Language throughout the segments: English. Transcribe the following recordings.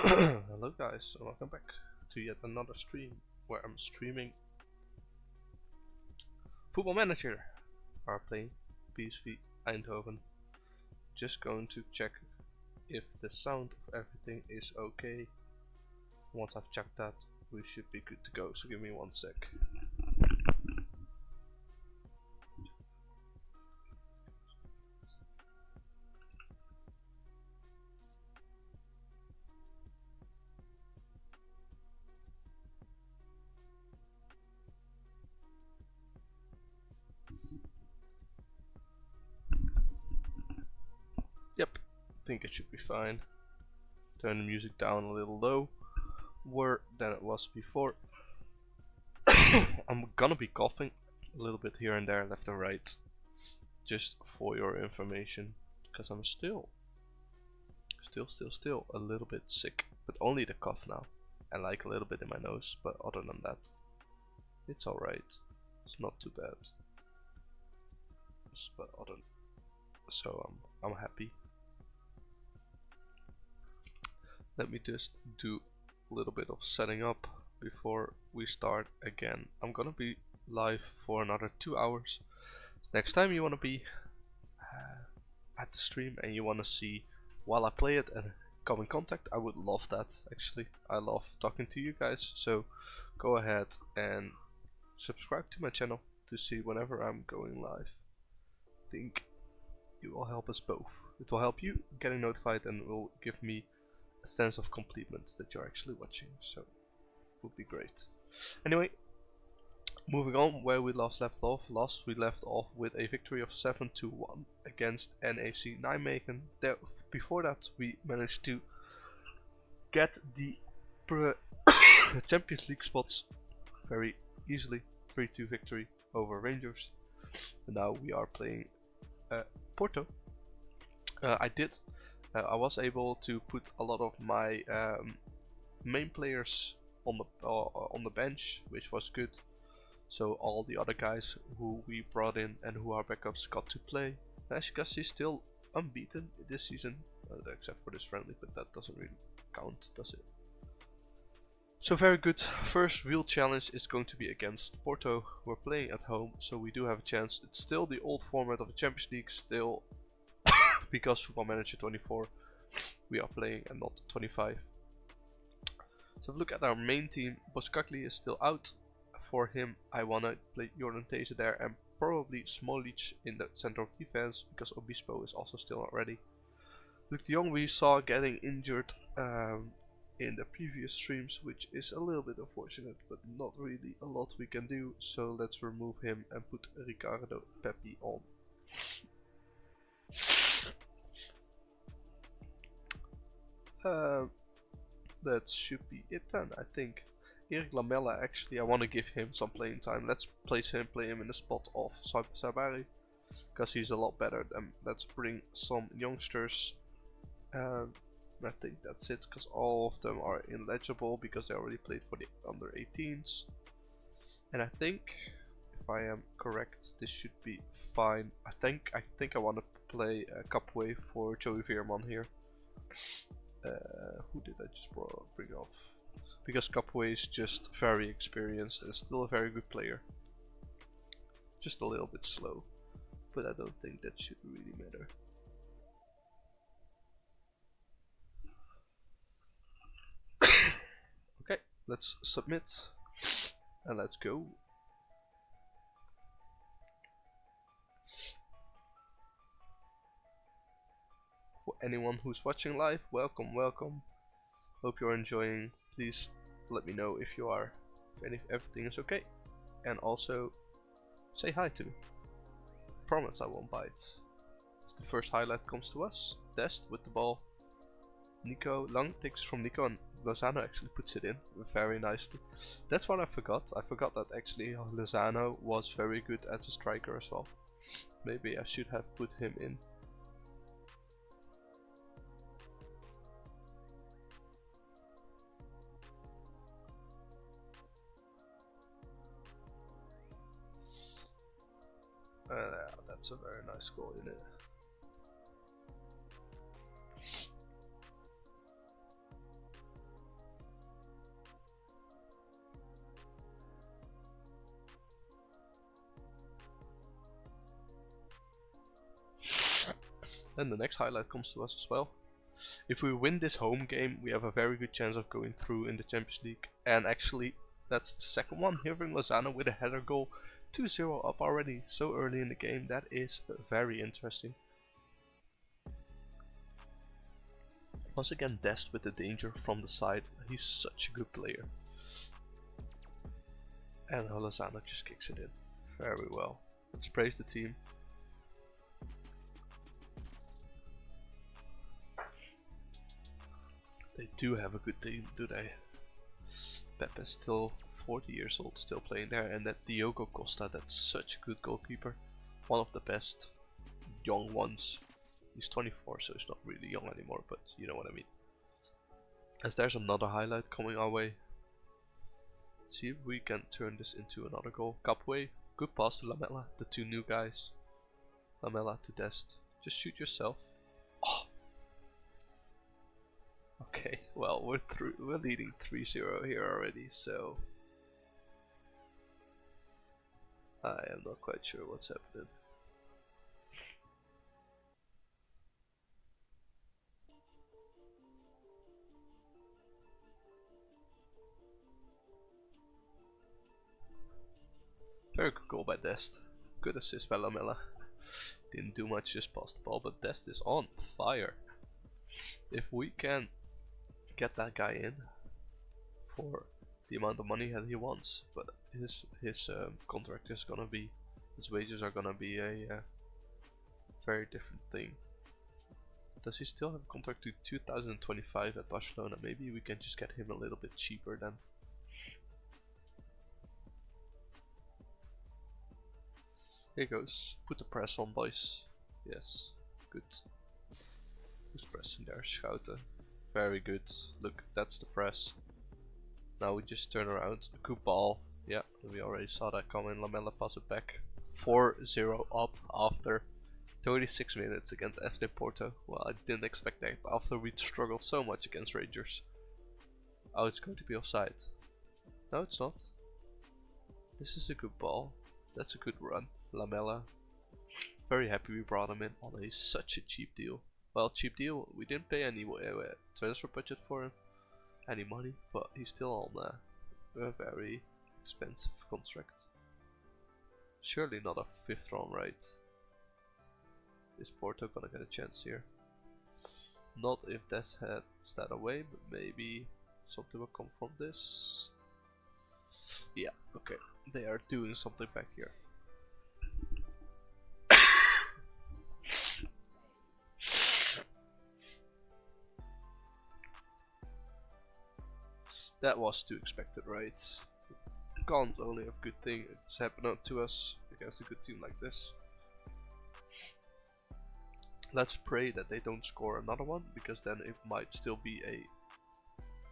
Hello guys, and welcome back to yet another stream where I'm streaming Football Manager. Are playing PSV Eindhoven. Just going to check if the sound of everything is okay. Once I've checked that, we should be good to go, so give me 1 sec. Yep, I think it should be fine. Turn the music down a little lower than it was before. I'm gonna be coughing a little bit here and there, left and right, just for your information, because I'm still a little bit sick, but only the cough now, and like a little bit in my nose, but other than that, it's alright. It's not too bad. But so I'm happy. Let me just do a little bit of setting up before we start again. I'm gonna be live for another 2 hours. Next time you wanna be at the stream and you wanna see while I play it and come in contact, I would love that actually. I love talking to you guys, so go ahead and subscribe to my channel to see whenever I'm going live. I think it will help us both. It will help you getting notified and will give me a sense of completeness that you're actually watching, so it would be great. Anyway, moving on where we left off. We left off with a victory of 7-1 against NAC Nijmegen. Before that, we managed to get the Champions League spots very easily. 3-2 victory over Rangers. And now we are playing Porto. I was able to put a lot of my main players on the bench, which was good. So all the other guys who we brought in and who are backups got to play. And as you can see, still unbeaten this season, except for this friendly, but that doesn't really count, does it? So very good. First real challenge is going to be against Porto. We're playing at home, so we do have a chance. It's still the old format of the Champions League, still because Football Manager 24 we are playing and not 25. So look at our main team. Boskakli is still out. For him I wanna play Jordan These there and probably Smolic in the center of defense, because Obispo is also still not ready. Luke de Jong we saw getting injured in the previous streams, which is a little bit unfortunate, but not really a lot we can do, so let's remove him and put Ricardo Pepi on. That should be it then, I think. Eric Lamella, actually I want to give him some playing time. Let's play him in the spot of Sabari, because he's a lot better. Let's bring some youngsters. I think that's it, because all of them are ineligible because they already played for the under 18s. And I think, if I am correct, this should be fine. I think I want to play Cupway for Joey Veerman here. Who did I just bring off? Because Cupway is just very experienced and still a very good player. Just a little bit slow, but I don't think that should really matter. Okay, let's submit and let's go. For anyone who's watching live, welcome. Hope you're enjoying. Please let me know if you are, if everything is okay, and also say hi to me. Promise I won't bite. The first highlight comes to us. Dest with the ball. Nico Lang takes from Nico, and Lozano actually puts it in very nicely. That's what I forgot. I forgot that actually Lozano was very good as a striker as well. Maybe I should have put him in. That's a very nice goal, isn't it? Then the next highlight comes to us as well. If we win this home game, we have a very good chance of going through in the Champions League. And actually, that's the second one. Hirving Lozano with a header goal. 2-0 up already, so early in the game. That is very interesting. Once again, Dest with the danger from the side. He's such a good player. And Lozano just kicks it in. Very well. Let's praise the team. They do have a good team, do they? Pepe's still 40 years old, still playing there, and that Diogo Costa, that's such a good goalkeeper. One of the best young ones. He's 24, so he's not really young anymore, but you know what I mean. As there's another highlight coming our way. Let's see if we can turn this into another goal. Capway, good pass to Lamela, the two new guys. Lamela to Dest. Just shoot yourself. Oh. Okay, well we're leading 3-0 here already, so I am not quite sure what's happening. Very good goal by Dest. Good assist by Lamela. Didn't do much, just passed the ball, but Dest is on fire. If we can get that guy in for the amount of money that he wants, but his contract is gonna be, his wages are gonna be a very different thing. Does he still have a contract to 2025 at Barcelona? Maybe we can just get him a little bit cheaper then. Here goes. Put the press on, boys. Yes, good. Who's pressing there? Schouten. Very good. Look, that's the press. Now we just turn around. A good ball. Yeah, we already saw that coming. Lamela pass it back. 4-0 up after 36 minutes against FC Porto. Well, I didn't expect that after we struggled so much against Rangers. Oh, it's going to be offside. No, it's not. This is a good ball. That's a good run. Lamela. Very happy we brought him in on such a cheap deal. Well, cheap deal. We didn't pay any transfer budget for him, any money, but he's still on a very expensive contract. Surely not a 5th round, right? Is Porto gonna get a chance here? Not if Des heads that away, but maybe something will come from this. Yeah, okay. They are doing something back here. That was to expected, right? Can't only have good things happen to us against a good team like this. Let's pray that they don't score another one, because then it might still be a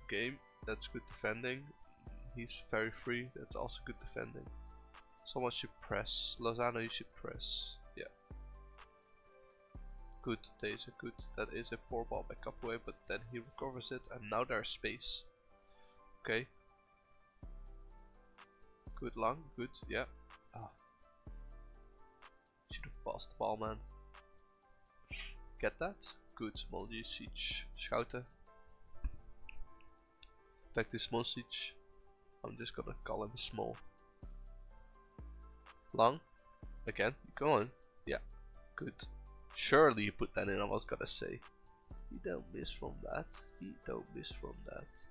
game. That's good defending. He's very free. That's also good defending. Someone should press. Lozano, you should press. Yeah. Good. Days are good. That is a poor ball back up away, but then he recovers it, and now there's space. Okay. Good long. Good. Yeah. Ah. Should have passed the ball, man. Get that? Good. Smoljic. Schouten. Back to Smoljic. I'm just gonna call him small. Long. Again. Go on. Yeah. Good. Surely you put that in, I was gonna say. He don't miss from that. He don't miss from that.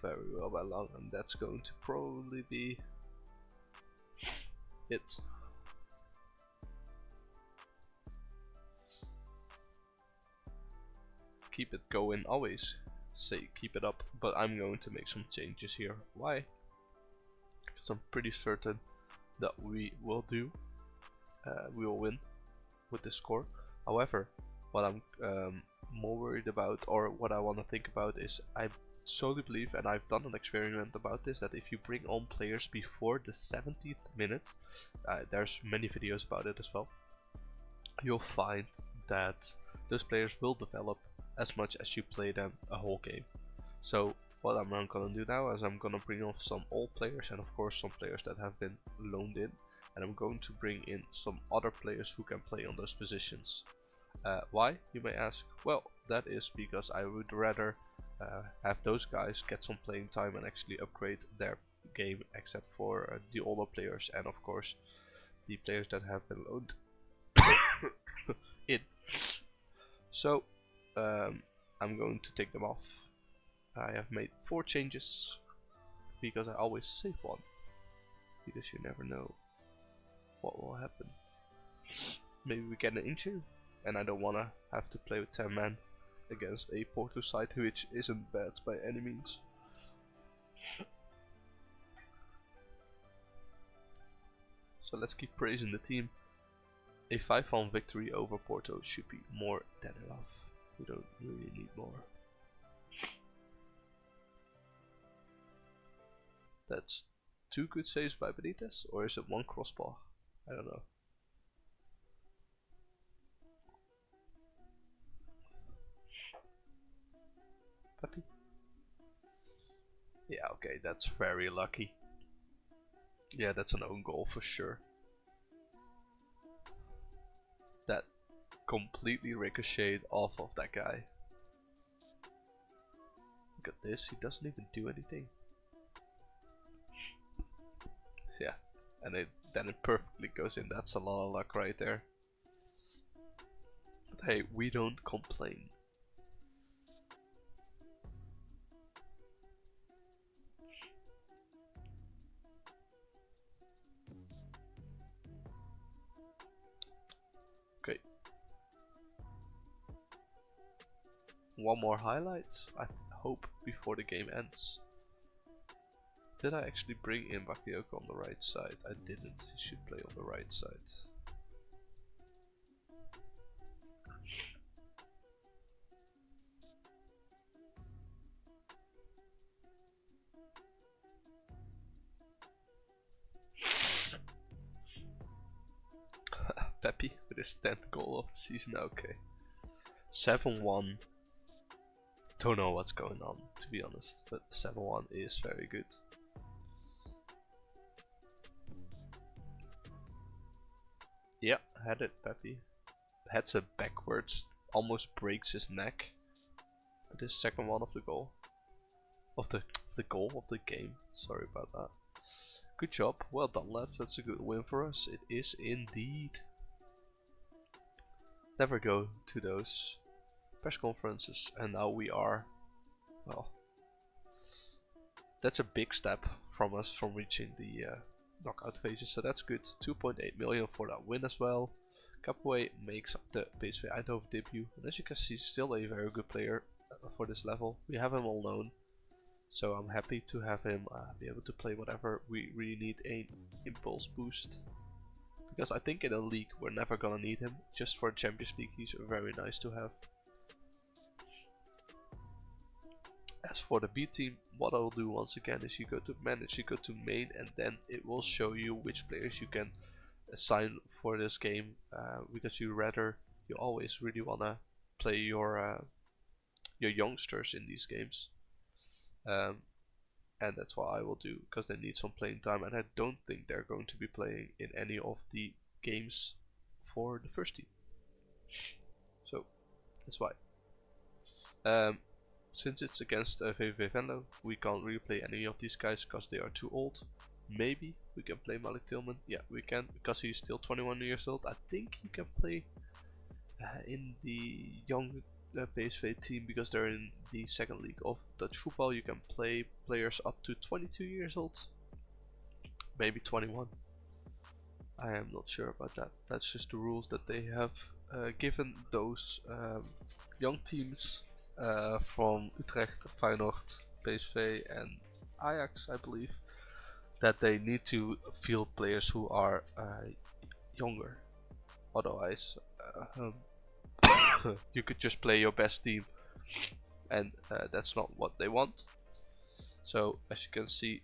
Very well by Long, and that's going to probably be it. Keep it going, always say keep it up, but I'm going to make some changes here. Why? Because I'm pretty certain that we will we will win with this score. However, what I'm more worried about, or what I want to think about, is I solely believe, and I've done an experiment about this, that if you bring on players before the 70th minute, there's many videos about it as well, you'll find that those players will develop as much as you play them a whole game. So what I'm gonna do now is I'm gonna bring off some old players and of course some players that have been loaned in, and I'm going to bring in some other players who can play on those positions. Why, you may ask? Well, that is because I would rather have those guys get some playing time and actually upgrade their game, except for the older players and of course the players that have been loaned in. So I'm going to take them off. I have made 4 changes because I always save one, because you never know what will happen. Maybe we get an injury and I don't wanna have to play with 10 men against a Porto side which isn't bad by any means. So let's keep praising the team. A 5-1 victory over Porto should be more than enough. We don't really need more. That's 2 good saves by Benitez, or is it 1 crossbar? I don't know. Pepe? Yeah, okay, that's very lucky. Yeah, that's an own goal for sure. That completely ricocheted off of that guy. Look at this, he doesn't even do anything. Yeah, and then it perfectly goes in. That's a lot of luck right there. But hey, we don't complain. Okay. One more highlight, I hope, before the game ends. Did I actually bring in Bakayoko on the right side? I didn't. He should play on the right side. Pepe with his 10th goal of the season. Okay. 7-1. Don't know what's going on, to be honest, but 7-1 is very good. Yeah, had it, Pepe. Heads it backwards, almost breaks his neck. But his second one of the goal. Of the game. Sorry about that. Good job, well done lads, that's a good win for us. It is indeed. Never go to those press conferences, and now we are, well, that's a big step from us from reaching the knockout phases, so that's good. 2.8 million for that win as well. Capoe makes up the PSV Eindhoven debut, and as you can see, still a very good player for this level. We have him all known, so I'm happy to have him be able to play whatever. We really need an impulse boost, because I think in a league we're never gonna need him. Just for Champions League he's very nice to have. As for the B team, what I'll do once again is you go to manage, you go to main, and then it will show you which players you can assign for this game, because you always really wanna play your youngsters in these games, and that's what I will do, because they need some playing time, and I don't think they're going to be playing in any of the games for the first team, so that's why. Since it's against VVV Venlo, we can't really play any of these guys because they are too old. Maybe we can play Malik Tillman. Yeah, we can, because he's still 21 years old. I think he can play in the young PSV team, because they're in the second league of Dutch football. You can play players up to 22 years old, maybe 21. I am not sure about that. That's just the rules that they have given those young teams from Utrecht, Feyenoord, PSV and Ajax, I believe, that they need to field players who are younger. Otherwise, you could just play your best team, and that's not what they want. So as you can see,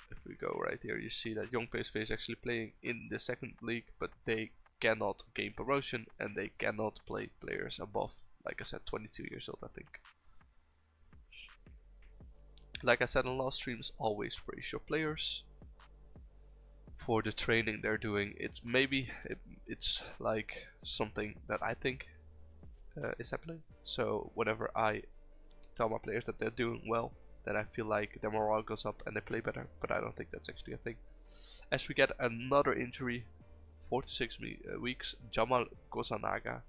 if we go right here, you see that young PSV is actually playing in the second league, but they cannot gain promotion, and they cannot play players above, like I said, 22 years old, I think. Like I said in last streams, always praise your players for the training they're doing. It's like something that I think is happening. So whenever I tell my players that they're doing well, then I feel like their morale goes up and they play better. But I don't think that's actually a thing. As we get another injury, 4 to 6 weeks, Jamal Gozanaga.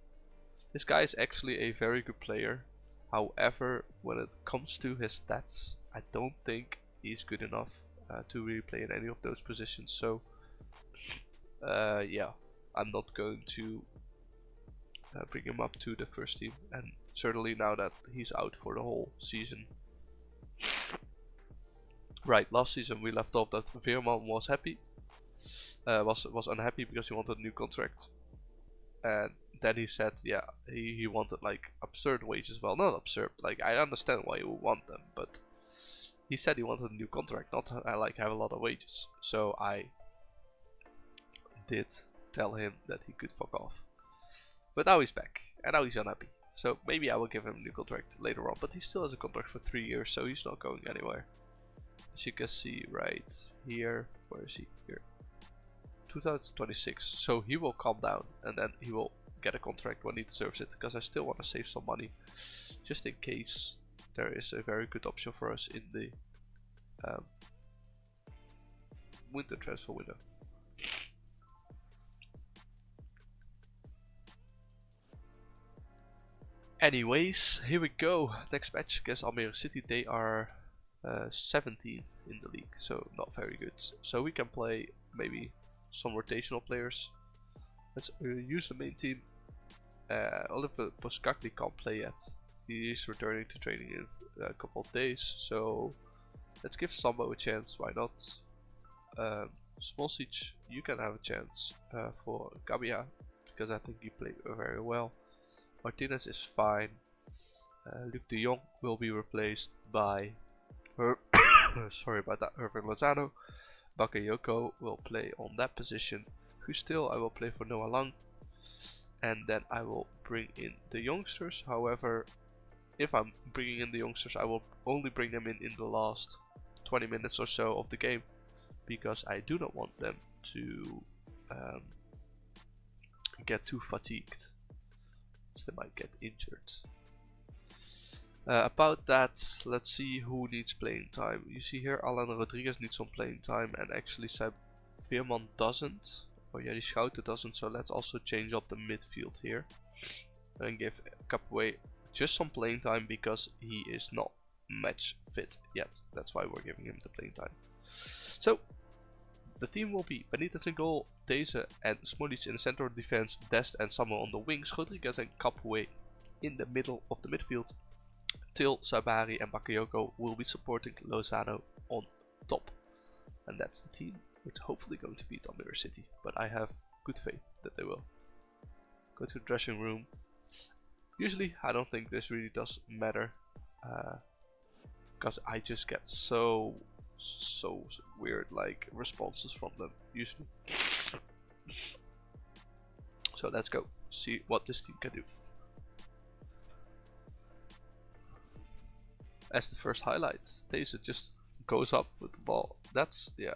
This guy is actually a very good player. However, when it comes to his stats, I don't think he's good enough to really play in any of those positions. So yeah, I'm not going to bring him up to the first team, and certainly now that he's out for the whole season. Right, last season we left off that Veerman was happy, was unhappy because he wanted a new contract, and then he said, yeah, he wanted like absurd wages. Well, not absurd, like I understand why you would want them, but he said he wanted a new contract, not like have a lot of wages. So I did tell him that he could fuck off. But now he's back, and now he's unhappy. So maybe I will give him a new contract later on, but he still has a contract for 3 years, so he's not going anywhere. As you can see right here, where is he? Here. 2026, so he will calm down, and then he will get a contract when he deserves it, because I still want to save some money, just in case there is a very good option for us in the winter transfer window. Anyways, here we go. Next match against Almere City. They are 17th in the league, so not very good. So we can play maybe some rotational players. Let's use the main team. Oliver Poskakli can't play yet. He is returning to training in a couple of days, so let's give Sambo a chance. Why not? Small Siege, you can have a chance for Kabia, because I think he played very well. Martinez is fine. Luc de Jong will be replaced by sorry about that, Irving Lozano. Bakayoko will play on that position. Still, I will play for Noah Lang, and then I will bring in the youngsters. However, if I'm bringing in the youngsters, I will only bring them in the last 20 minutes or so of the game, because I do not want them to get too fatigued, so they might get injured. About that, let's see who needs playing time. You see here, Alan Rodriguez needs some playing time, and actually Seb Veerman doesn't, or Jerry Schouten doesn't, so let's also change up the midfield here and give Capway just some playing time, because he is not match fit yet. That's why we're giving him the playing time. So the team will be Benitez in goal, Deze and Smolic in the center of defense, Dest and Samuel on the wings, Rodriguez and Capway in the middle of the midfield. Til, Sabari and Bakayoko will be supporting Lozano on top. And that's the team. It's hopefully going to beat Almere City, but I have good faith that they will. Go to the dressing room. Usually I don't think this really does matter, because I just get so weird like responses from them usually. So let's go see what this team can do. As the first highlights, Taser just goes up with the ball. That's, yeah.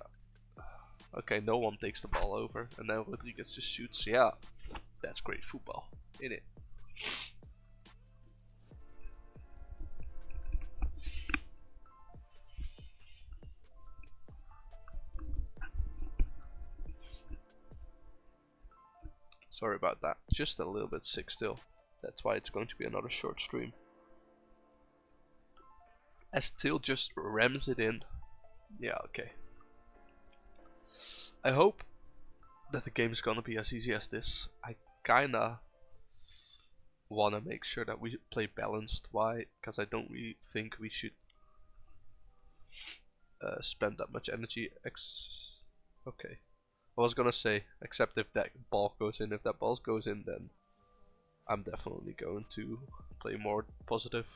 Okay, no one takes the ball over, and then Rodriguez just shoots. Yeah, that's great football, innit? Sorry about that, just a little bit sick still. That's why it's going to be another short stream. As Till just rams it in. Yeah, okay. I hope that the game is gonna be as easy as this. I kinda wanna make sure that we play balanced. Why? Because I don't really think we should spend that much energy. Okay. I was gonna say, except if that ball goes in. If that ball goes in, then I'm definitely going to play more positive.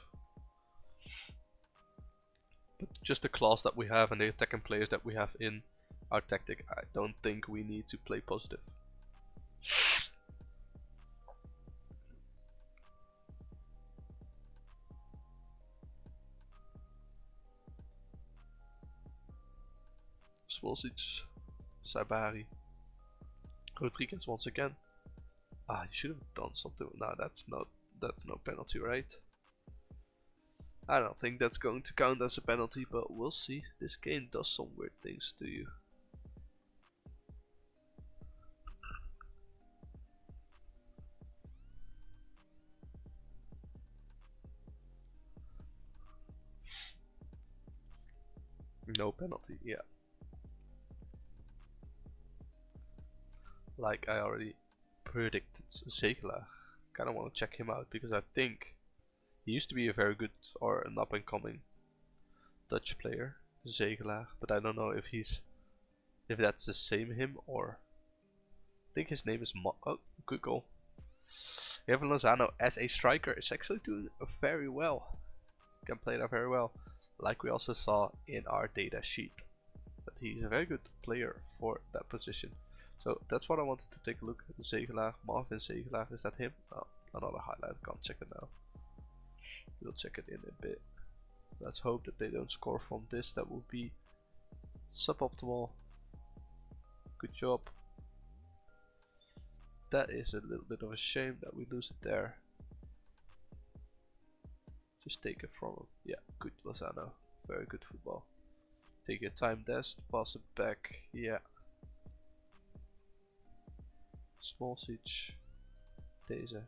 But just the class that we have and the attacking players that we have in our tactic, I don't think we need to play positive. Smolcic, Sabari, Rodriguez once again. Ah, you should have done something. No, that's no penalty, right? I don't think that's going to count as a penalty, but we'll see. This game does some weird things to you. No penalty, yeah. Like I already predicted Zegelaar. Kinda want to check him out because I think he used to be a very good or an up and coming Dutch player, Zegelaar, but I don't know if if that's the same him or I think his name is oh, good goal. Evan Lozano as a striker is actually doing very well. Can play that very well. Like we also saw in our data sheet, that he's a very good player for that position. So that's what I wanted to take a look at. Zegelaar, Marvin Zegelaar, is that him? Oh, another highlight, can't check it now. We'll check it in a bit. Let's hope that they don't score from this, that would be suboptimal. Good job. That is a little bit of a shame that we lose it there. Just take it from him. Yeah, good Lozano. Very good football. Take your time, Dest. Pass it back. Yeah. Smolcic. Deze.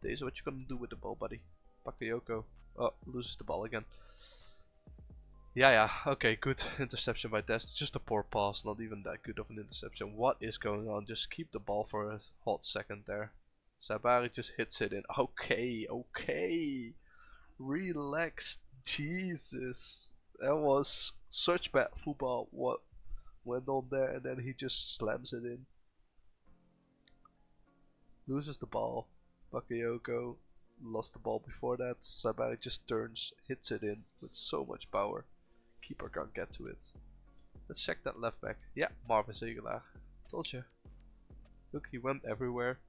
Deze, what you gonna do with the ball, buddy? Bakayoko. Oh, loses the ball again. Yeah, okay, good interception by Dest. Just a poor pass, not even that good of an interception. What is going on? Just keep the ball for a hot second there. Sabari just hits it in. Okay. Relax. Jesus. That was such bad football. What went on there, and then he just slams it in. Loses the ball. Bakayoko lost the ball before that. Sabari just turns, hits it in with so much power. Keeper can't get to it. Let's check that left back. Yeah, Marvin Zegelaar. Told you. Look, he went everywhere.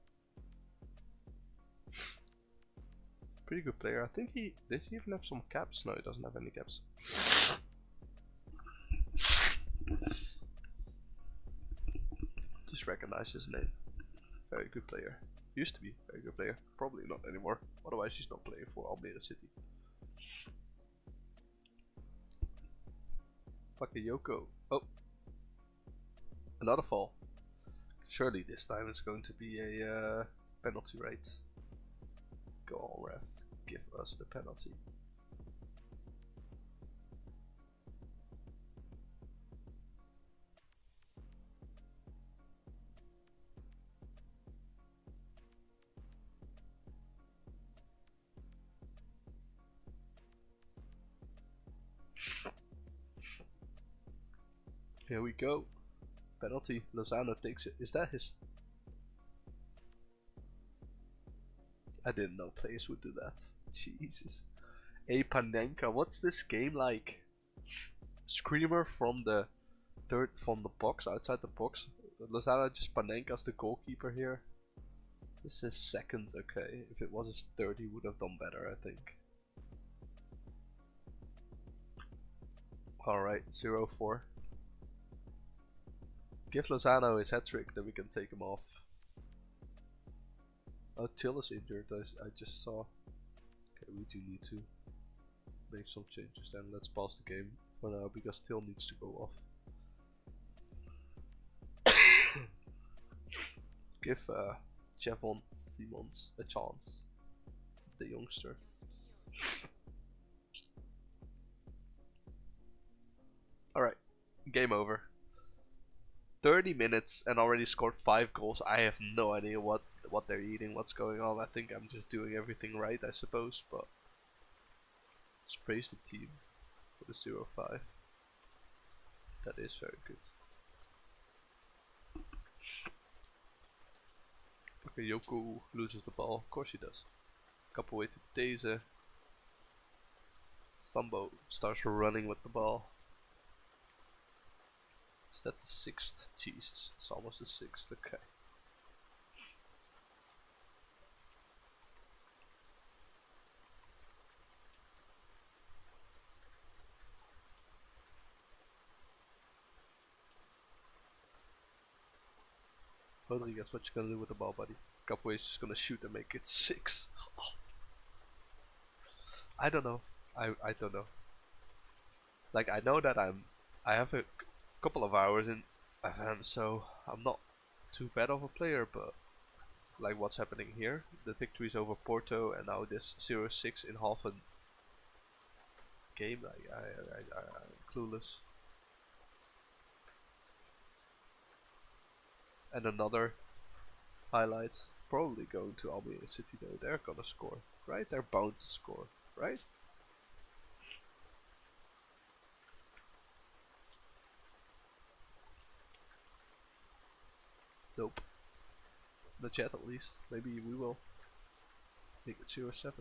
Pretty good player. I think did he even have some caps? No, he doesn't have any caps. Just recognize his name. Very good player. Used to be a very good player. Probably not anymore. Otherwise he's not playing for Almere City. Bakayoko. Oh. Another fall. Surely this time it's going to be a penalty, right? Go on, ref. Give us the penalty. Here we go. Penalty. Lozano takes it. Is that his? I didn't know players would do that. Jesus. A Panenka. What's this game like? Screamer from the box, outside the box. Lozano just Panenka's the goalkeeper here. This is second, okay. If it was his third, he would have done better, I think. Alright, 0-4. Give Lozano his hat-trick, then we can take him off. Oh, Till is injured, I just saw. Okay, we do need to make some changes then. Let's pause the game for now, because Till needs to go off. Give Javon Simons a chance. The youngster. Alright, game over. 30 minutes and already scored 5 goals. I have no idea what they're eating, what's going on. I think I'm just doing everything right, I suppose, but let's praise the team for the 0-5. That is very good. Okay, Yoko loses the ball. Of course he does. Couple away to Deze. Sambo starts running with the ball. Is that the 6th? Jesus, it's almost the 6th, okay. Rodriguez, what you gonna do with the ball, buddy? Capoe is just gonna shoot and make it 6. Oh. I don't know. I don't know. Like, I know that I have a couple of hours in FM, so I'm not too bad of a player, but like what's happening here, the victories over Porto and now this 0-6 in half a game, I'm clueless. And another highlight, probably going to Almere City though. They're gonna score, right? They're bound to score, right? Nope. Not yet, at least. Maybe we will make it 0-7.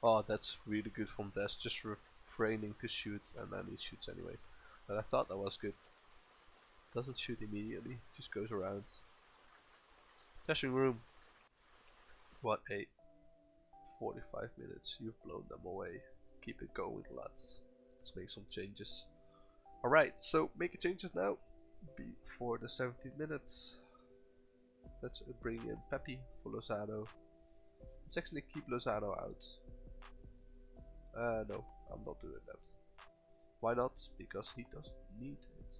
Oh, that's really good from Des, just refraining to shoot, and then he shoots anyway. But I thought that was good. Doesn't shoot immediately, just goes around. Dressing room. What a 45 minutes, you've blown them away. Keep it going, lads. Let's make some changes. Alright, so making changes now. Before the 17 minutes. Let's bring in Pepe for Lozano. Let's actually keep Lozano out. No, I'm not doing that. Why not? Because he doesn't need it.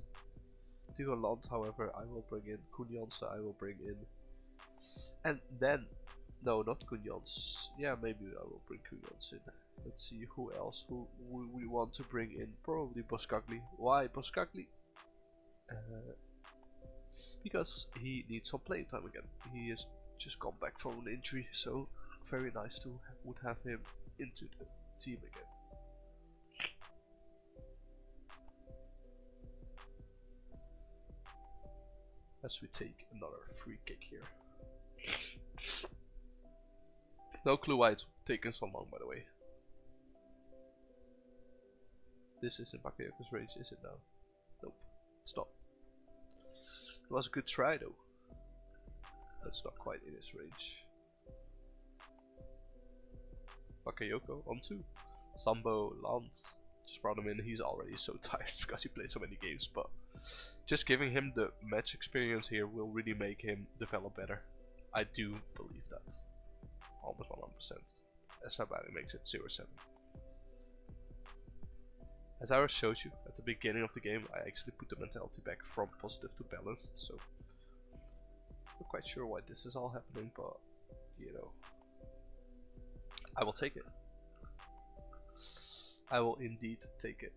Tigoland, however, I will bring in Cunhance, I will bring in. And then, no, not Cunhance. Yeah, maybe I will bring Cunhance in. Let's see who else who we want to bring in. Probably Boscagli. Why Boscagli? Because he needs some playing time again. He has just come back from an injury, so very nice to would have him into the team again. As we take another free kick here. No clue why it's taken so long, by the way. This isn't Bakayoko's range, is it now? Nope, it's not. It was a good try though. That's not quite in his range. Bakayoko on 2. Sambo lands. Just brought him in. He's already so tired because he played so many games, but just giving him the match experience here will really make him develop better. I do believe that. Almost 100%. As somebody makes it 0-7. As I showed you at the beginning of the game, I actually put the mentality back from positive to balanced, so I'm not quite sure why this is all happening, but you know, I will take it. I will indeed take it.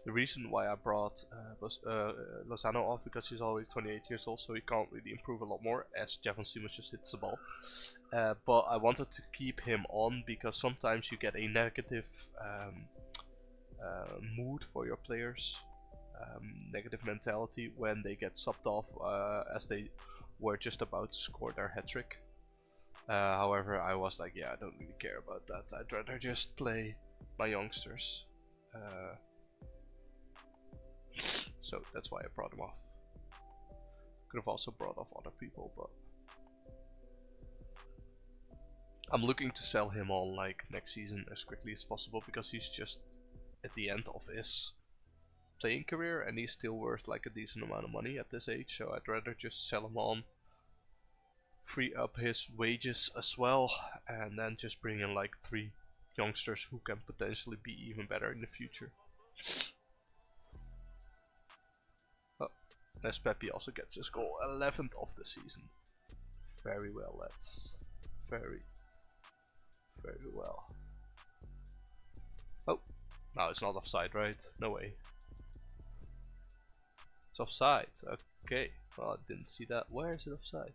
The reason why I brought Lozano off, because he's already 28 years old, so he can't really improve a lot more, as Javon Simons just hits the ball. But I wanted to keep him on, because sometimes you get a negative mood for your players, negative mentality when they get subbed off as they were just about to score their hat-trick. However, I was like, yeah, I don't really care about that. I'd rather just play my youngsters. So that's why I brought him off. Could have also brought off other people, but I'm looking to sell him on like next season as quickly as possible, because he's just at the end of his playing career and he's still worth like a decent amount of money at this age, so I'd rather just sell him on, free up his wages as well, and then just bring in like 3 youngsters who can potentially be even better in the future. As Pepe also gets his goal, 11th of the season. Very well, lads. Very well. Oh, no, it's not offside, right? No way. It's offside. Okay. Well, I didn't see that. Where is it offside?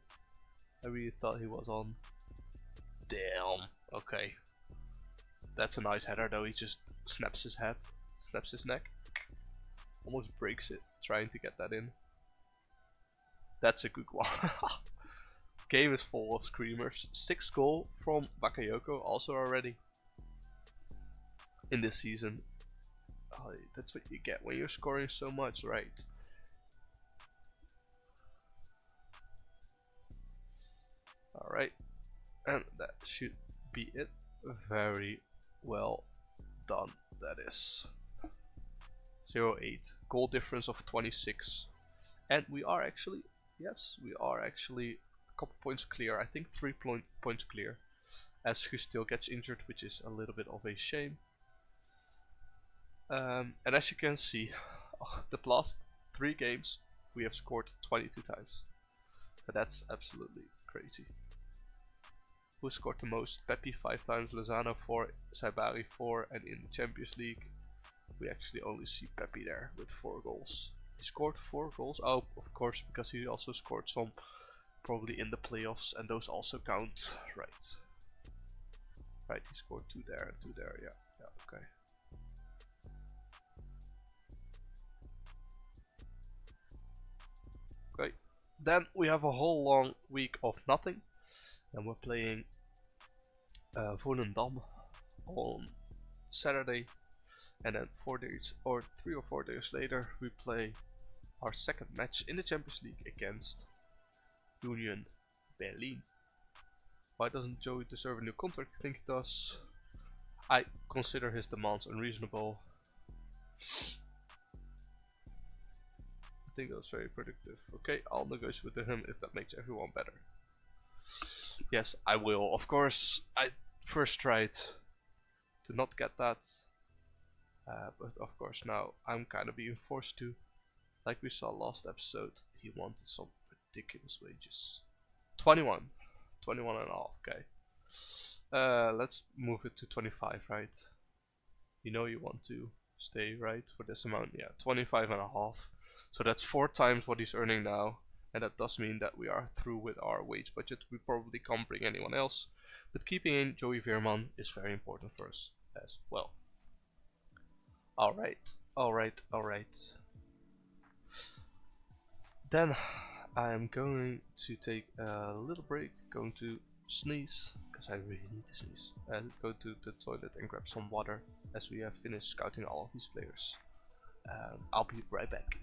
I really thought he was on. Damn. Okay. That's a nice header though. He just snaps his head, snaps his neck, almost breaks it trying to get that in. That's a good one. game is full of screamers. 6 goal from Bakayoko also already in this season. Oh, that's what you get when you're scoring so much, right? Alright, and that should be it. Very well done, that is. 0-8, goal difference of 26. And we are actually, yes, we are actually a couple points clear. I think 3 points clear. As Guus still gets injured, which is a little bit of a shame. And as you can see, the last 3 games we have scored 22 times. So that's absolutely crazy. Who scored the most? Pepe 5 times, Lozano 4, Saibari 4, and in the Champions League we actually only see Pepe there with 4 goals. He scored 4 goals? Oh, of course, because he also scored some probably in the playoffs, and those also count. Right. Right, he scored 2 there and 2 there, yeah, okay. Okay, then we have a whole long week of nothing, and we're playing Volendam on Saturday, and then 4 days or 3 or 4 days later we play our second match in the Champions League against Union Berlin. Why doesn't Joey deserve a new contract? I think he does. I consider his demands unreasonable. I think that was very productive. Okay, I'll negotiate with him if that makes everyone better. Yes, I will. Of course, I first tried to not get that, but of course now I'm kind of being forced to. Like we saw last episode, he wanted some ridiculous wages. 21 and a half, okay. Let's move it to 25, right? You know you want to stay, right, for this amount? Yeah, 25 and a half. So that's 4 times what he's earning now. And that does mean that we are through with our wage budget. We probably can't bring anyone else. But keeping in Joey Veerman is very important for us as well. Alright. Then I am going to take a little break, going to sneeze, because I really need to sneeze, and go to the toilet and grab some water as we have finished scouting all of these players. I'll be right back.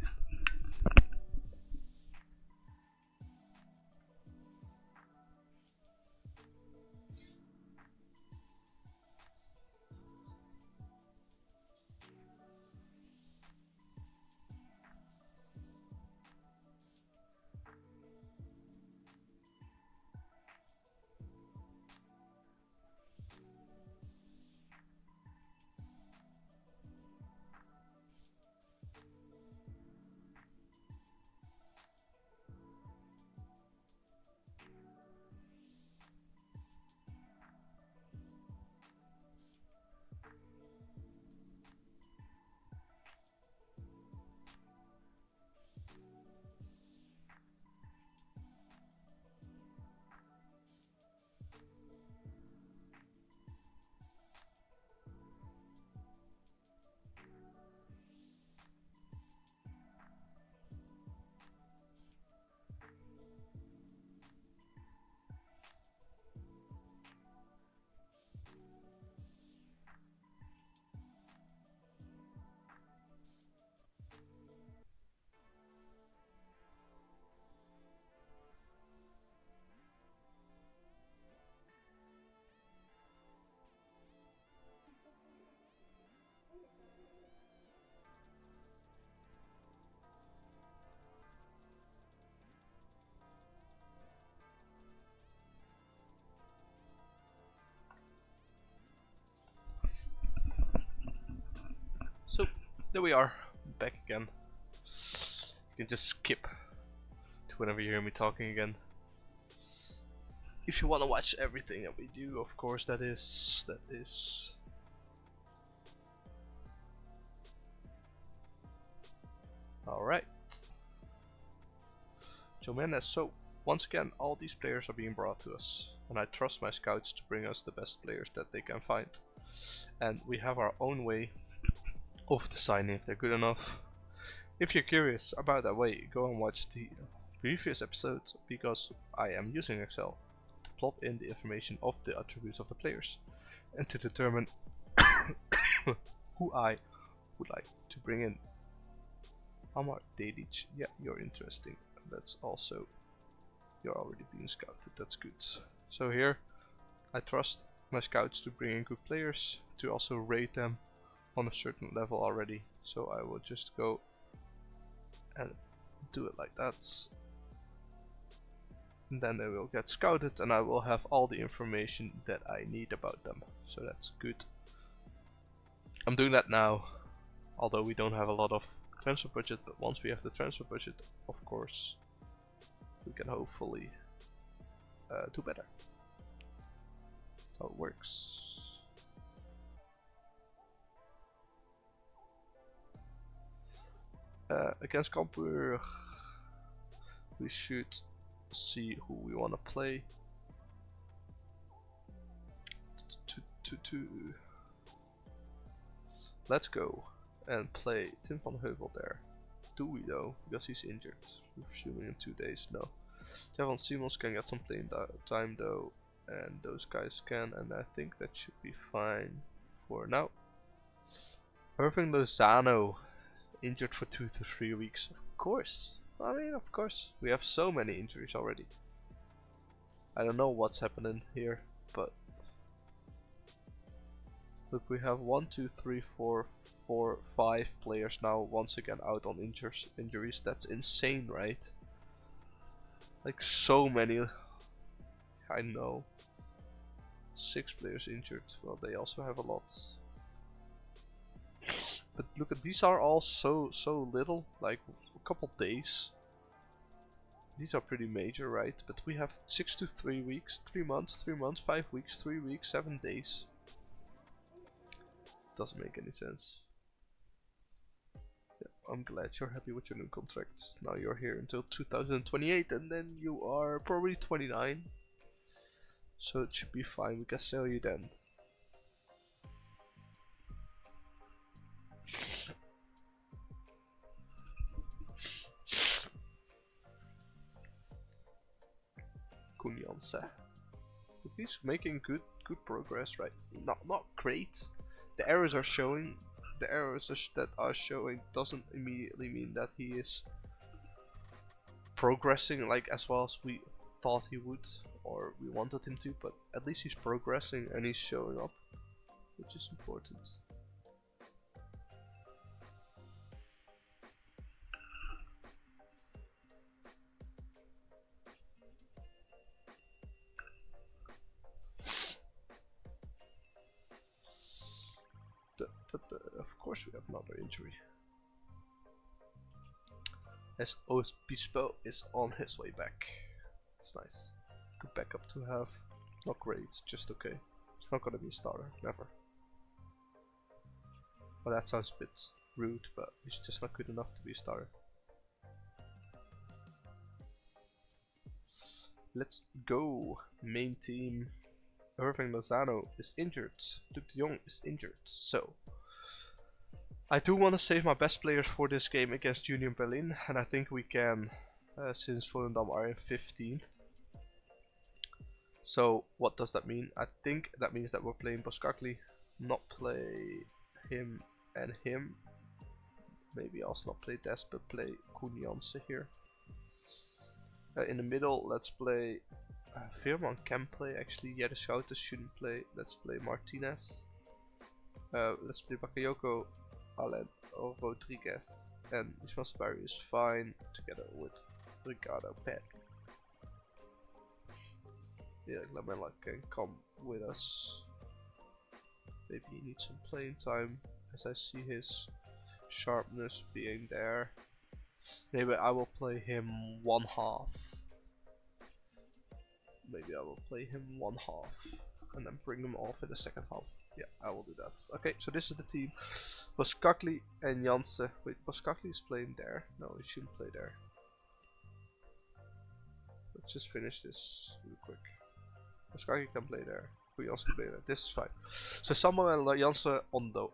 So there we are, back again. You can just skip to whenever you hear me talking again. If you want to watch everything that we do, of course, that is. Alright. Joe Mendes, so once again, all these players are being brought to us, and I trust my scouts to bring us the best players that they can find. And we have our own way of deciding if they're good enough. If you're curious about that way, go and watch the previous episode because I am using Excel to plot in the information of the attributes of the players and to determine who I would like to bring in. Amar Dedic, yeah, you're interesting. That's also, you're already being scouted, that's good. So here, I trust my scouts to bring in good players, to also rate them on a certain level already. So I will just go and do it like that. And then they will get scouted and I will have all the information that I need about them. So that's good. I'm doing that now, although we don't have a lot of transfer budget, but once we have the transfer budget, of course, we can hopefully do better. That's how it works. Against Cambuur, we should see who we want to play. Let's go and play Tim van Heuvel there. Do we though? Because he's injured. We're assuming in 2 days. No. Javon Simons can get some playing time though, and those guys can, and I think that should be fine for now. Irving Lozano injured for 2 to 3 weeks. Of course. I mean, of course. We have so many injuries already. I don't know what's happening here, but look, we have 1, 2, 3, 4, 5 players now once again out on injuries. That's insane, right? Like so many. I know. 6 players injured. Well, they also have a lot. But look at these, are all so little, like a couple days. These are pretty major, right? But we have 6 to 3 weeks, 3 months, 3 months, 5 weeks, 3 weeks, 7 days. Doesn't make any sense. Yeah, I'm glad you're happy with your new contracts. Now you're here until 2028 and then you are probably 29. So it should be fine, we can sell you then. Kunjanse. He's making good progress, right? Not great. The errors are showing. The errors that are showing doesn't immediately mean that he is progressing like as well as we thought he would or we wanted him to, but at least he's progressing and he's showing up, which is important. Of course we have another injury. As Obispo is on his way back. It's nice. Good backup to have. Not great, just okay. It's not gonna be a starter, never. Well, that sounds a bit rude, but he's just not good enough to be a starter. Let's go. Main team. Irving Lozano is injured. Luc de Jong is injured. So I do want to save my best players for this game against Union Berlin, and I think we can, since Volendam are in 15th. So what does that mean? I think that means that we're playing Boskakli, not play him and him. Maybe also not play Des, but play Kunjanse here. In the middle, let's play Veerman can play actually. Yeah, the Schouten shouldn't play. Let's play Martinez. Let's play Bakayoko, Allen or Rodriguez, and Ismail is fine together with Ricardo Peck. Yeah, Lamela can come with us. Maybe he needs some playing time, as I see his sharpness being there. Maybe I will play him 1/2. Maybe I will play him 1/2 and then bring him off in the second half. Yeah, I will do that. Okay, so this is the team. Boskakli and Janse. Wait, Boskakli is playing there. No, he shouldn't play there. Let's just finish this real quick. Boskakli can play there. Janse can play there. This is fine. So Samuel and Janse Ondo.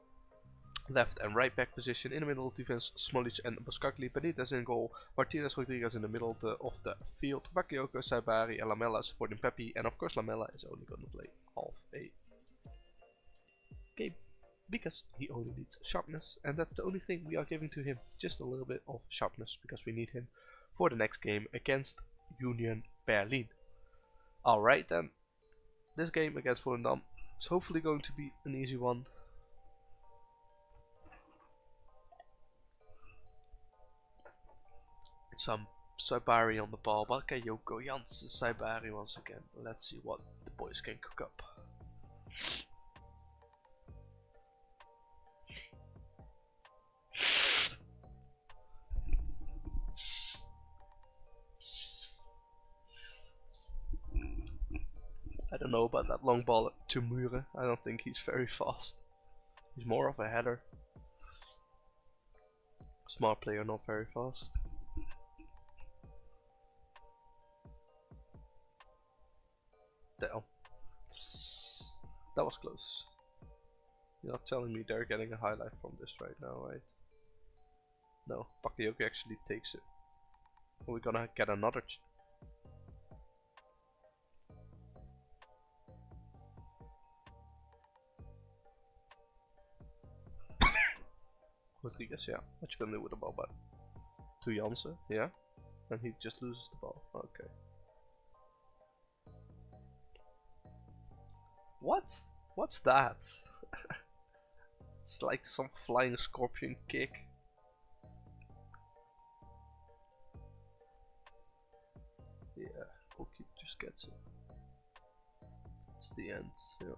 left and right back position. In the middle of defense, Smolic and Boskakli. Benitez in goal, Martinez Rodriguez in the middle of the field, Bakayoko, Saibari and Lamela supporting Pepe. And of course Lamela is only going to play half a game because he only needs sharpness, and that's the only thing we are giving to him, just a little bit of sharpness because we need him for the next game against Union Berlin. Alright then, this game against Volendam is hopefully going to be an easy one. Some Saibari on the ball, Bakayoko, Janssen, Saibari once again. Let's see what the boys can cook up. I don't know about that long ball to Mure. I don't think he's very fast. He's more of a header. Smart player, not very fast. Damn. That was close. You're not telling me they're getting a highlight from this right now, right? No, Bakayoko actually takes it. Are we gonna get another Rodriguez, yeah. What you gonna do with the ball back? To Janssen, yeah? And he just loses the ball. Okay. What's that? It's like some flying scorpion kick. Yeah, goalkeeper just gets it. It's the end, yeah.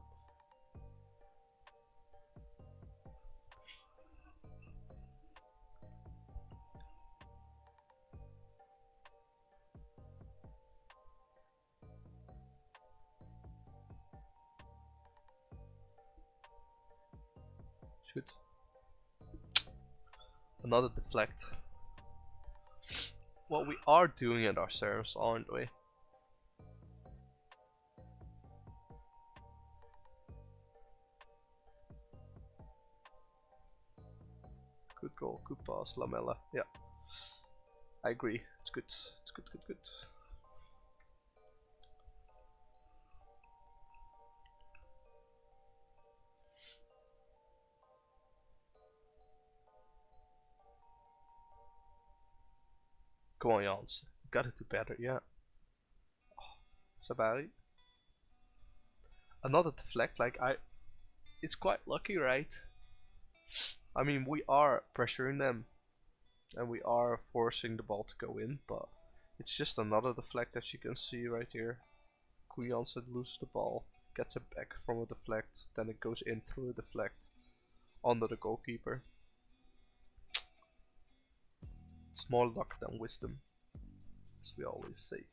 Shoot. Another deflect. Well, we are doing it ourselves, aren't we? Good goal, good pass, Lamela. Yeah, I agree. It's good. It's good, good, good. Come on, Jans. You gotta do better, yeah. Oh, Sabari. Another deflect, like it's quite lucky, right? I mean, we are pressuring them and we are forcing the ball to go in, but it's just another deflect, as you can see right here. Janssen loses the ball, gets it back from a deflect, then it goes in through a deflect under the goalkeeper. It's more luck than wisdom, as we always say.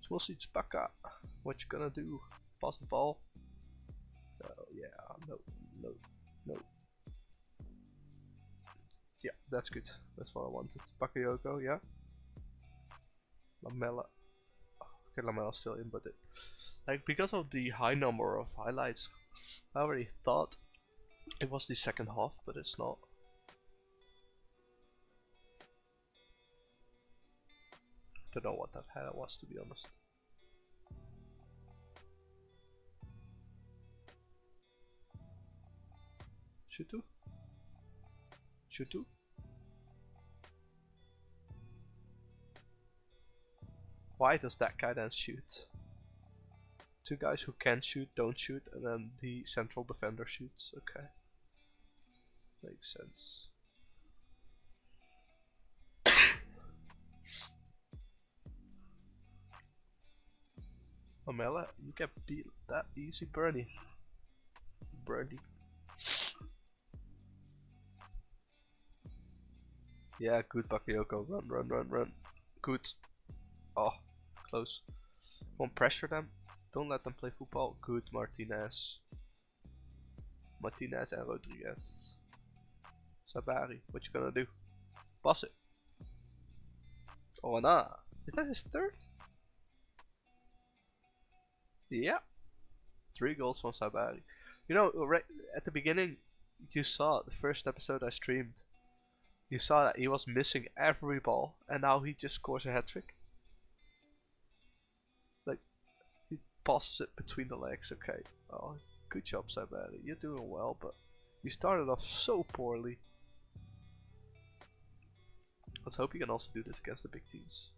Smolcic Baka, what you gonna do? Pass the ball? Oh yeah, no, no, no. Yeah, that's good. That's what I wanted. Bakayoko, yeah. Lamela. Okay, Lamela's still in, but it, like, because of the high number of highlights, I already thought it was the second half, but it's not. Don't know what that header was, to be honest. Shoot two. Why does that guy then shoot? Two guys who can shoot don't shoot, and then the central defender shoots. Okay, makes sense. Amela, you can beat that easy, Bernie. Yeah, good Bakayoko. Run. Good. Oh, close. Come on, pressure them. Don't let them play football. Good Martinez. Martinez and Rodriguez. Sabari, what you gonna do? Pass it. Oh, nah. Is that his third? Yeah. 3 goals from Sabari. You know, right at the beginning, you saw the first episode I streamed. You saw that he was missing every ball, and now he just scores a hat-trick. Like, he passes it between the legs. Okay. Oh, good job, Sabari. You're doing well, but you started off so poorly. Let's hope you can also do this against the big teams.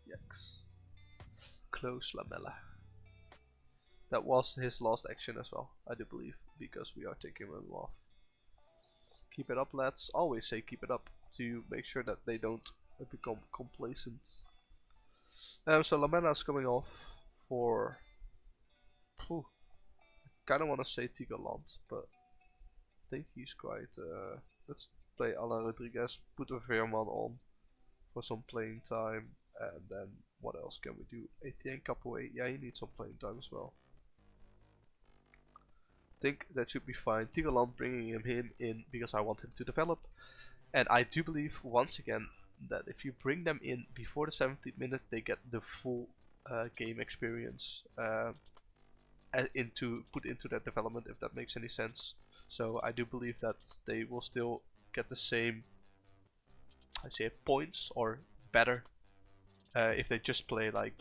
Yikes. Close Lamella. That was his last action as well, I do believe, because we are taking him off. Keep it up, lads. Always say keep it up to make sure that they don't become complacent. So Lamella is coming off for... I kind of want to say Tigaland, but I think he's quite... let's play Alan Rodriguez, put a Veerman on for some playing time, and then what else can we do? Etienne Capoe, yeah, he needs some playing time as well. I think that should be fine. Tigaland, bringing him in because I want him to develop, and I do believe once again that if you bring them in before the 70th minute, they get the full game experience put into that development, if that makes any sense. So I do believe that they will still get the same, I'd say, points or better if they just play like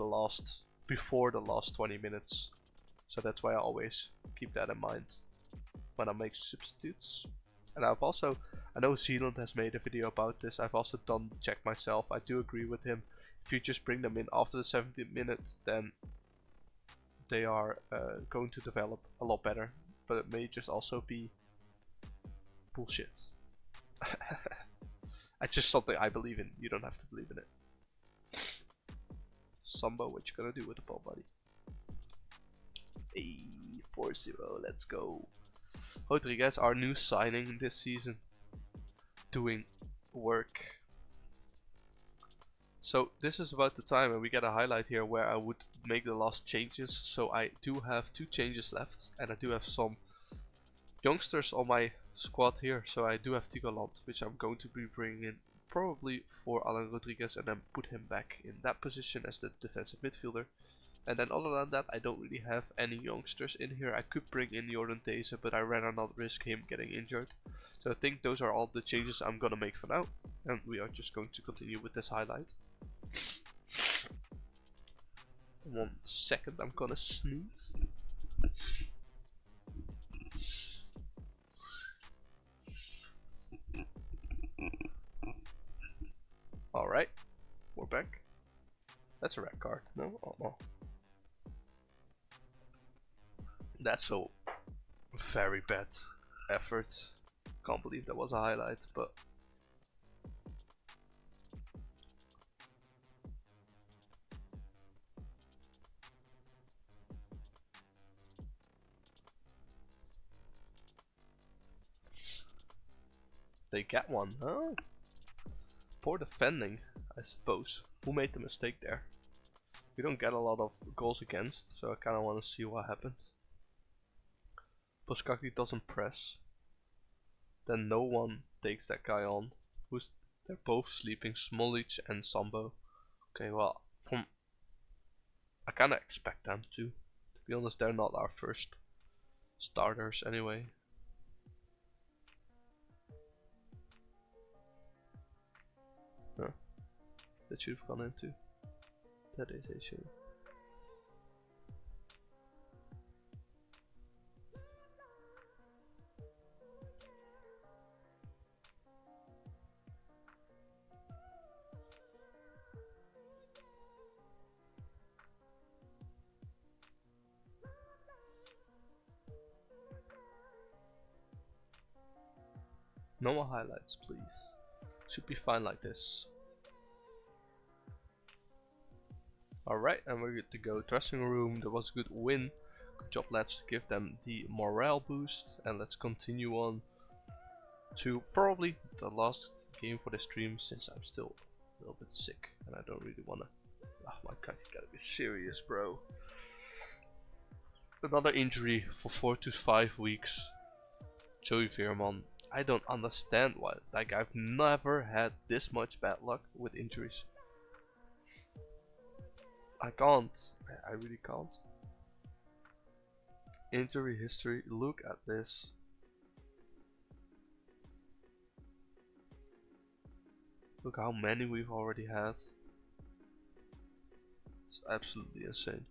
before the last 20 minutes. So that's why I always keep that in mind when I make substitutes. And I know Zealand has made a video about this. I've also done the check myself. I do agree with him. If you just bring them in after the 70th minute, then they are going to develop a lot better. But it may just also be bullshit. It's just something I believe in. You don't have to believe in it. Sambo, what you gonna do with the ball, buddy? Hey, 4-0, let's go. Rodriguez, our new signing this season, doing work. So this is about the time, and we get a highlight here where I would make the last changes. So I do have 2 changes left, and I do have some youngsters on my squad here. So I do have Tigaland, which I'm going to be bringing in probably for Alan Rodriguez, and then put him back in that position as the defensive midfielder. And then other than that, I don't really have any youngsters in here. I could bring in Jordan Deze, but I'd rather not risk him getting injured. So I think those are all the changes I'm gonna make for now. And we are just going to continue with this highlight. 1 second, I'm gonna sneeze. Alright, we're back. That's a red card, no? Oh no. That's a very bad effort. Can't believe that was a highlight, but they get one, huh? Poor defending, I suppose. Who made the mistake there? We don't get a lot of goals against, so I kind of want to see what happens. Poskaki doesn't press. Then no one takes that guy on. They're both sleeping, Smolic and Sambo. Okay, well, I kind of expect them to. To be honest, they're not our first starters anyway. Huh. That should have gone into. That is a shame. No more highlights, please. Should be fine like this. Alright, and we're good to go. Dressing room, there was a good win. Good job, lads, to give them the morale boost. And let's continue on to probably the last game for the stream, since I'm still a little bit sick and I don't really wanna. Oh my god, you gotta be serious, bro. Another injury for 4 to 5 weeks. Joey Veerman. I don't understand why. Like, I've never had this much bad luck with injuries. I can't. I really can't. Injury history. Look at this. Look how many we've already had. It's absolutely insane.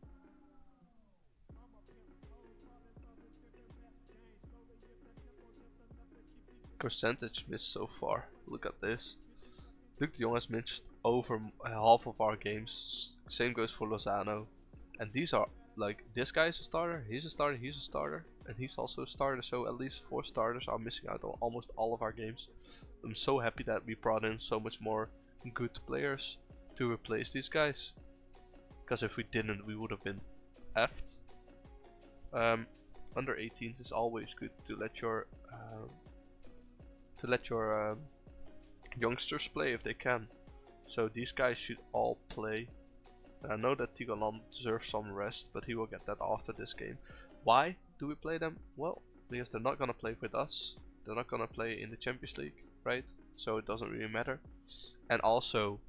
Percentage missed so far. Look at this. Luc de Jong has missed over half of our games. Same goes for Lozano. And these are like, this guy is a starter, he's a starter, he's a starter, and he's also a starter. So at least 4 starters are missing out on almost all of our games. I'm so happy that we brought in so much more good players to replace these guys. Because if we didn't, we would have been effed. Under 18s is always good to let your youngsters play if they can. So these guys should all play. And I know that Tigalan deserves some rest, but he will get that after this game. Why do we play them? Well, because they're not gonna play with us. They're not gonna play in the Champions League, right? So it doesn't really matter. And also,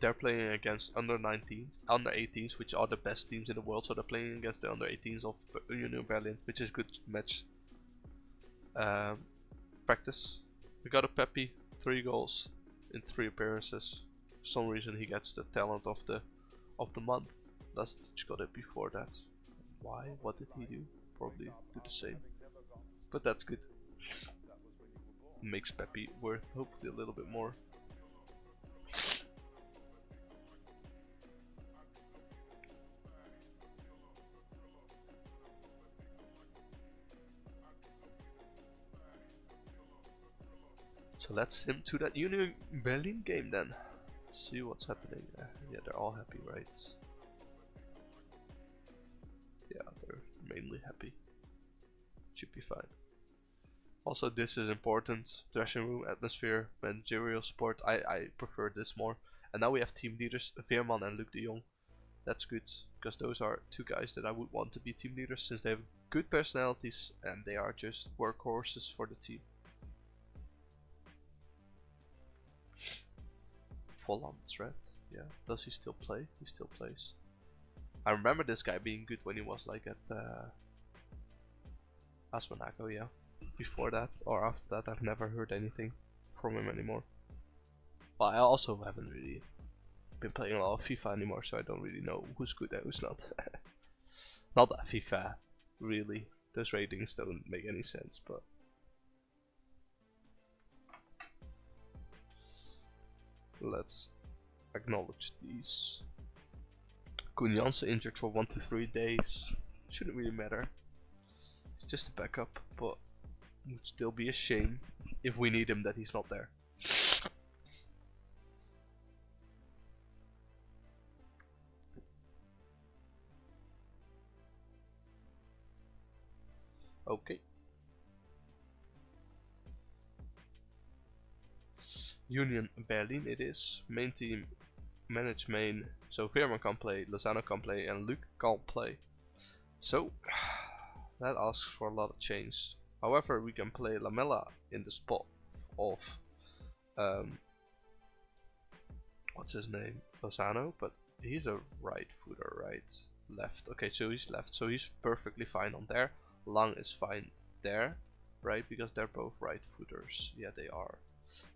they're playing against under 19s, under 18s, which are the best teams in the world. So they're playing against the under 18s of Union Berlin, which is good match practice. We got a Pepe, 3 goals in 3 appearances. For some reason he gets the talent of the month. Lastic got it before that. Why? What did he do? Probably do the same. But that's good. Makes Pepe worth hopefully a little bit more. So let's sim to that Union Berlin game then. Let's see what's happening. Yeah, they're all happy, right? Yeah, they're mainly happy. Should be fine. Also, this is important. Dressing room atmosphere, managerial support. I prefer this more. And now we have team leaders, Veerman and Luc de Jong. That's good, because those are 2 guys that I would want to be team leaders, since they have good personalities and they are just workhorses for the team. Volland threat. Yeah, does he still play? He still plays. I remember this guy being good when he was like at AS Monaco, yeah. Before that or after that, I've never heard anything from him anymore. But I also haven't really been playing a lot of FIFA anymore, so I don't really know who's good and who's not. Not that FIFA, really. Those ratings don't make any sense, but let's acknowledge these. Koen Jansen injured for 1 to 3 days. Shouldn't really matter. It's just a backup, but it would still be a shame if we need him that he's not there. Okay. Union Berlin it is. Main team, manage main. So Veerman can play, Lozano can play, and Luc can't play. So that asks for a lot of change. However, we can play Lamela in the spot of what's his name? Lozano, but he's a right footer, right? Left. Okay, so he's left. So he's perfectly fine on there. Lang is fine there, right? Because they're both right footers. Yeah, they are.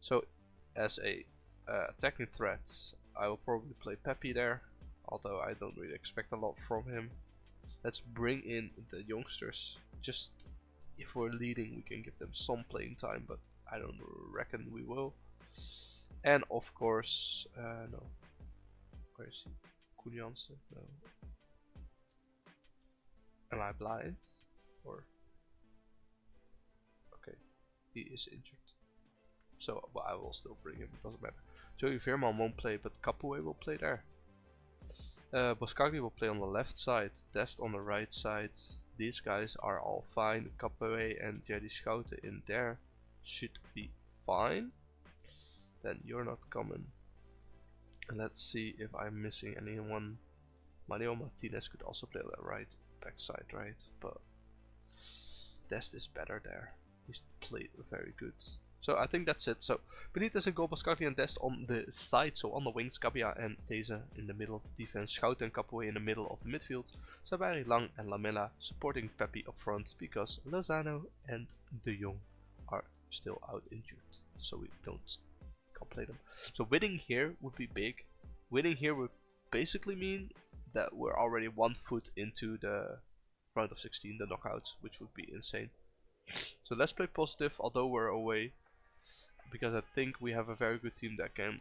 So as a attacking threat, I will probably play Pepe there, although I don't really expect a lot from him. Let's bring in the youngsters. Just if we're leading, we can give them some playing time, but I don't reckon we will. And of course, no. Where is he? Koen Jansen? No. Am I blind? Or okay, he is injured. So, but I will still bring him. It doesn't matter. Joey Veerman won't play, but Capoue will play there. Boskagli will play on the left side, Dest on the right side. These guys are all fine. Capoue and Jerry Schouten in there should be fine. Then you're not coming. And let's see if I'm missing anyone. Mario Martinez could also play that right backside, right? But Dest is better there. He's played very good. So I think that's it. So Benitez and goal, Pascagli and Dest on the side. So on the wings, Gabia and These in the middle of the defense. Schout and Capoe in the middle of the midfield. Sabari, Lang and Lamela supporting Pepe up front because Lozano and De Jong are still out injured. So we can't play them. So winning here would be big. Winning here would basically mean that we're already 1 foot into the round of 16, the knockouts, which would be insane. So let's play positive, although we're away, because I think we have a very good team that can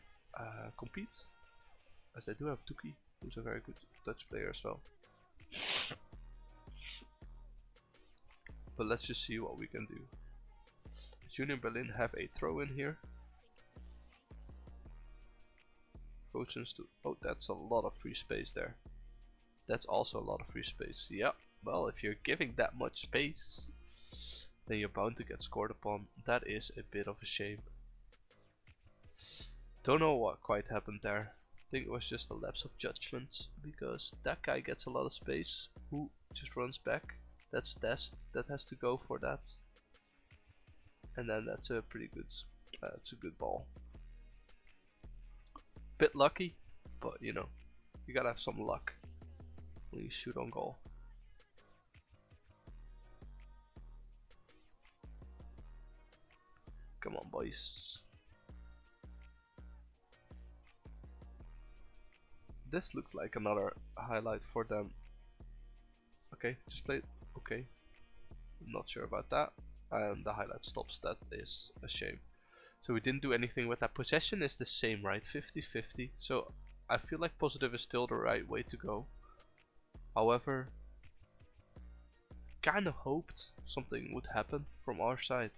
compete, as they do have Tuki, who's a very good Dutch player as well. But let's just see what we can do. Union Berlin have a throw in here. Coachins to, oh, that's a lot of free space there. That's also a lot of free space. Yeah, well, if you're giving that much space, then you're bound to get scored upon. That is a bit of a shame. Don't know what quite happened there. I think it was just a lapse of judgment, because that guy gets a lot of space. Who just runs back? That's Dest that has to go for that. And then that's a pretty good, it's a good ball. Bit lucky, but you know, you gotta have some luck when you shoot on goal. Come on, boys. This looks like another highlight for them. Okay, just play it. Okay, not sure about that. And the highlight stops. That is a shame. So we didn't do anything with that. Possession is the same, right? 50-50. So I feel like positive is still the right way to go. However, kind of hoped something would happen from our side.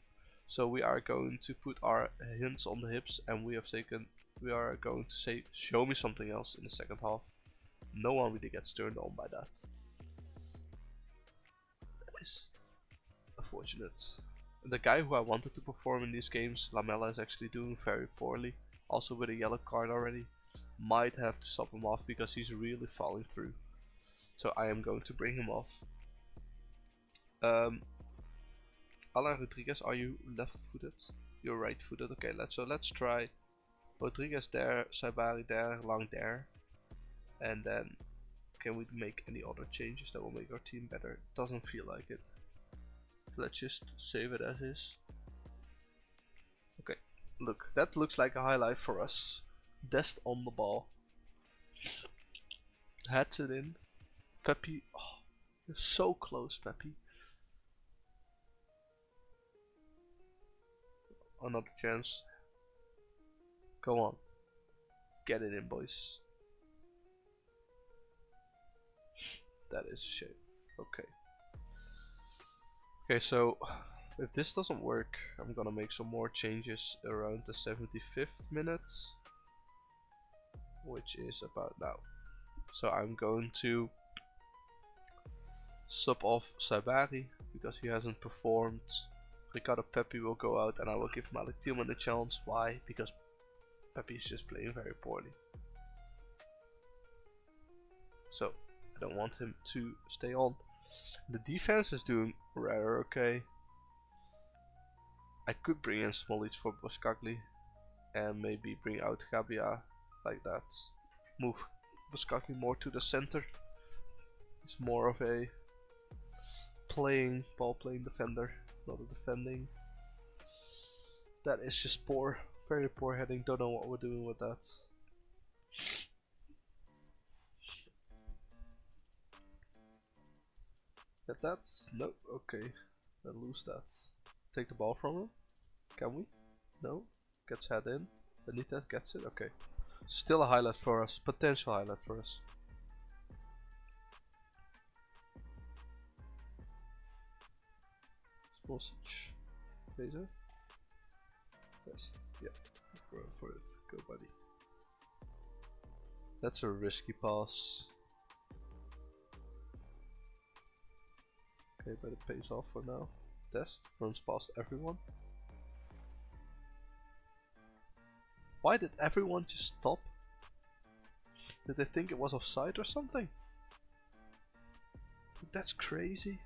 So we are going to put our hands on the hips, and we are going to say, show me something else in the second half. No one really gets turned on by that. That is unfortunate. The guy who I wanted to perform in these games, Lamela, is actually doing very poorly. Also with a yellow card already. Might have to sub him off because he's really falling through. So I am going to bring him off. Alan Rodriguez, are you left-footed? You're right-footed. Okay, let's try Rodriguez there, Saibari there, Lang there. And then can we make any other changes that will make our team better? Doesn't feel like it. Let's just save it as is. Okay, look, that looks like a highlight for us. Dest on the ball. Heads it in. Pepe, oh, you're so close, Pepe. Another chance. Go on. Get it in, boys. That is a shame. Okay. Okay, so if this doesn't work, I'm gonna make some more changes around the 75th minute, which is about now. So I'm going to sub off Saibari because he hasn't performed. Ricardo Pepe will go out, and I will give Malik Tielman a chance. Why? Because Pepe is just playing very poorly. So I don't want him to stay on. The defense is doing rather okay. I could bring in Smolic for Boskagli and maybe bring out Gabia like that. Move Boskagli more to the center. He's more of a ball playing defender, not a defending. That is just poor, very poor heading. Don't know what we're doing with that. Get that? No, okay. Then lose that. Take the ball from him. Can we? No. Gets head in. Benitez gets it. Okay. Still a highlight for us. Potential highlight for us. Smolcic. Taser. Best. Yeah. Go for it. Go, buddy. That's a risky pass. Okay, but it pays off for now. Test runs past everyone. Why did everyone just stop? Did they think it was offside or something? That's crazy.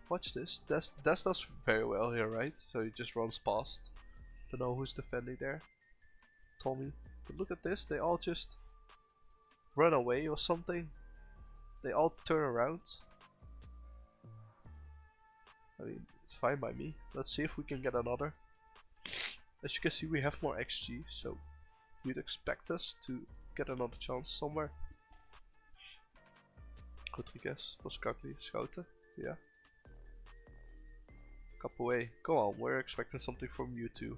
Watch this. Des does very well here, right? So he just runs past. Don't know who's defending there. Tommy. But look at this. They all just run away or something. They all turn around. I mean, it's fine by me. Let's see if we can get another. As you can see, we have more XG, so you'd expect us to get another chance somewhere. Rodriguez, Boskakli, Schouten, yeah. Cup away. Go on, we're expecting something from you too.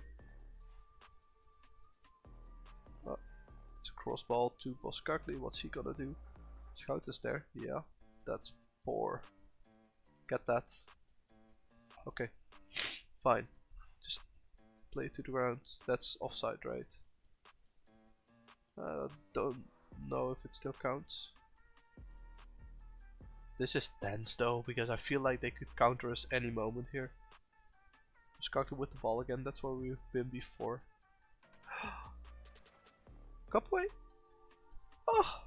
It's a cross ball to Boskakli. What's he gonna do? Schouten's there. Yeah, that's poor. Get that. Okay, fine. Just play it to the ground. That's offside, right? Don't know if it still counts. This is tense though, because I feel like they could counter us any moment here. Boskakli with the ball again. That's where we've been before. Cup away. Oh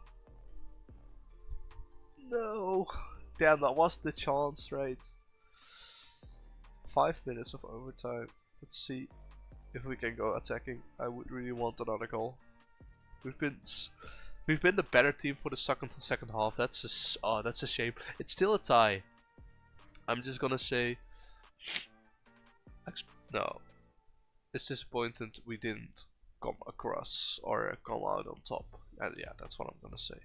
no! Damn, that was the chance, right? 5 minutes of overtime. Let's see if we can go attacking. I would really want another goal. We've been the better team for the second half. That's a shame. It's still a tie. I'm just gonna say no. It's disappointing we didn't come across or come out on top. And yeah, that's what I'm gonna say.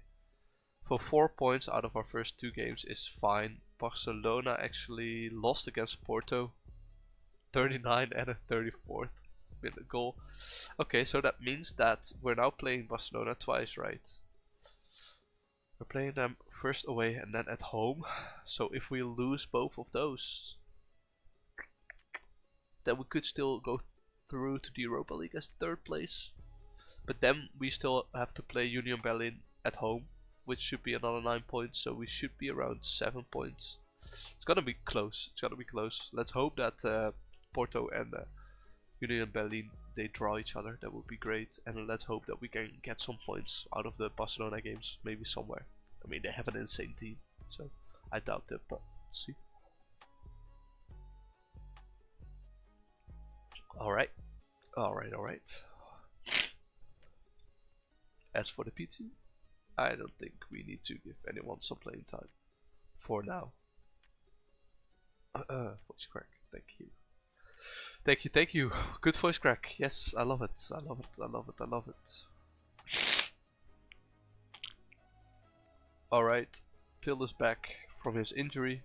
For 4 points out of our first 2 games is fine. Barcelona actually lost against Porto. 39 and a 34th minute goal. Okay, so that means that we're now playing Barcelona twice, right? We're playing them first away and then at home. So if we lose both of those, then we could still go through to the Europa League as 3rd place. But then we still have to play Union Berlin at home, which should be another 9 points, so we should be around 7 points. It's gonna be close. It's gonna be close. Let's hope that Porto and Union Berlin, they draw each other. That would be great. And let's hope that we can get some points out of the Barcelona games, maybe somewhere. I mean, they have an insane team, so I doubt it, but let's see. Alright. Alright. As for the PT, I don't think we need to give anyone some playing time for now. Voice crack, thank you. Thank you. Good voice crack. Yes, I love it. I love it. Alright, Till is back from his injury.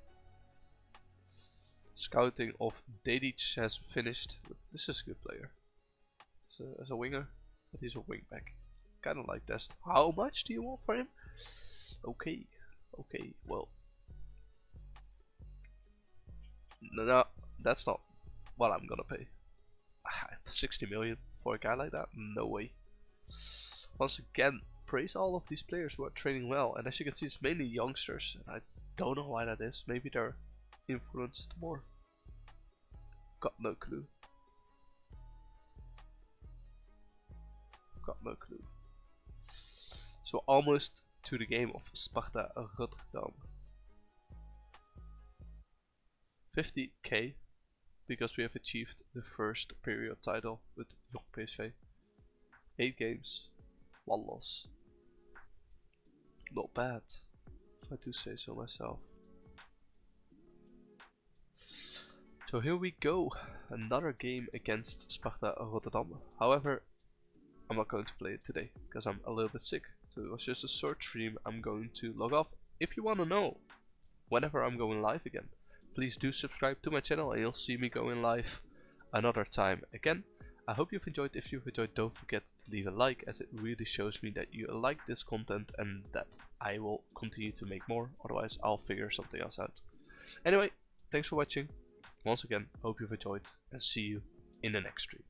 Scouting of Dedic has finished. This is a good player. As a winger, but he's a wing back. Kind of like Dest. How much do you want for him? Okay, well. No, that's not what I'm gonna pay. 60 million for a guy like that? No way. Once again, praise all of these players who are training well. And as you can see, it's mainly youngsters. And I don't know why that is. Maybe they're influenced more. Got no clue. So almost to the game of Sparta Rotterdam. 50k because we have achieved the first period title with Jong PSV. 8 games, 1 loss. Not bad, if I do say so myself. So here we go, another game against Sparta Rotterdam. However, I'm not going to play it today because I'm a little bit sick. So it was just a short stream. I'm going to log off. If you want to know whenever I'm going live again, please do subscribe to my channel and you'll see me going live another time again. I hope you've enjoyed. If you've enjoyed, don't forget to leave a like, as it really shows me that you like this content and that I will continue to make more. Otherwise, I'll figure something else out. Anyway, thanks for watching. Once again, hope you've enjoyed and see you in the next stream.